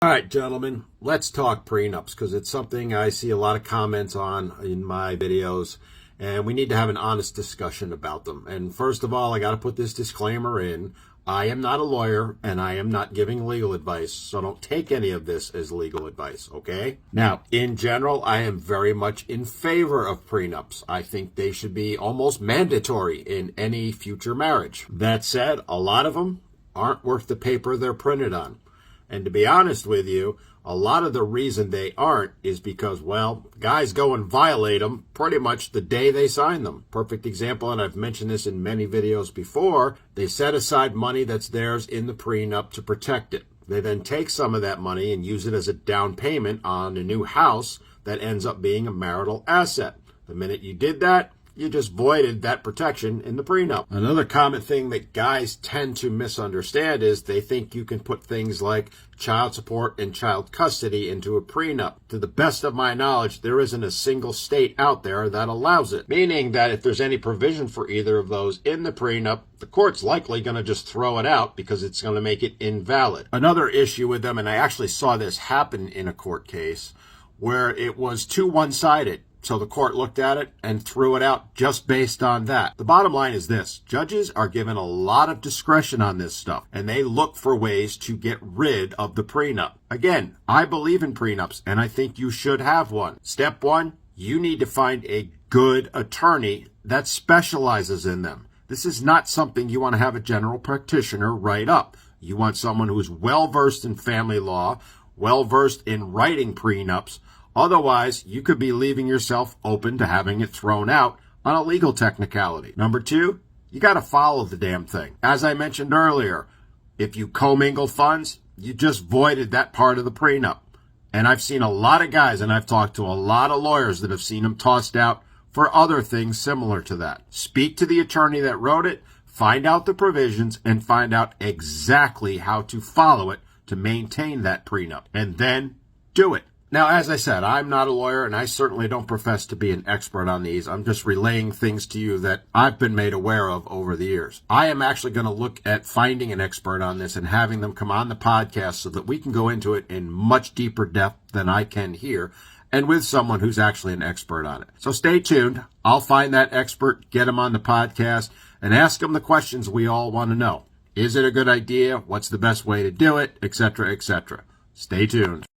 All right, gentlemen, let's talk prenups because it's something I see a lot of comments on in my videos, and we need to have an honest discussion about them. And first of all, I got to put this disclaimer in. I am not a lawyer, and I am not giving legal advice, so don't take any of this as legal advice, okay? Now, in general, I am very much in favor of prenups. I think they should be almost mandatory in any future marriage. That said, a lot of them aren't worth the paper they're printed on. And to be honest with you, a lot of the reason they aren't is because, well, guys go and violate them pretty much the day they sign them. Perfect example, and I've mentioned this in many videos before, they set aside money that's theirs in the prenup to protect it. They then take some of that money and use it as a down payment on a new house that ends up being a marital asset. The minute you did that, you just voided that protection in the prenup. Another common thing that guys tend to misunderstand is they think you can put things like child support and child custody into a prenup. To the best of my knowledge, there isn't a single state out there that allows it, meaning that if there's any provision for either of those in the prenup, the court's likely going to just throw it out because it's going to make it invalid. Another issue with them, and I actually saw this happen in a court case, where it was too one-sided. So the court looked at it and threw it out just based on that. The bottom line is this. Judges are given a lot of discretion on this stuff, and they look for ways to get rid of the prenup. Again, I believe in prenups, and I think you should have one. Step one, you need to find a good attorney that specializes in them. This is not something you want to have a general practitioner write up. You want someone who's well-versed in family law, well-versed in writing prenups. Otherwise, you could be leaving yourself open to having it thrown out on a legal technicality. Number two, you got to follow the damn thing. As I mentioned earlier, if you commingle funds, you just voided that part of the prenup. And I've seen a lot of guys, and I've talked to a lot of lawyers that have seen them tossed out for other things similar to that. Speak to the attorney that wrote it, find out the provisions, and find out exactly how to follow it to maintain that prenup. And then do it. Now, as I said, I'm not a lawyer, and I certainly don't profess to be an expert on these. I'm just relaying things to you that I've been made aware of over the years. I am actually going to look at finding an expert on this and having them come on the podcast so that we can go into it in much deeper depth than I can here, and with someone who's actually an expert on it. So stay tuned. I'll find that expert, get him on the podcast, and ask him the questions we all want to know. Is it a good idea? What's the best way to do it? Etc., etc. Stay tuned.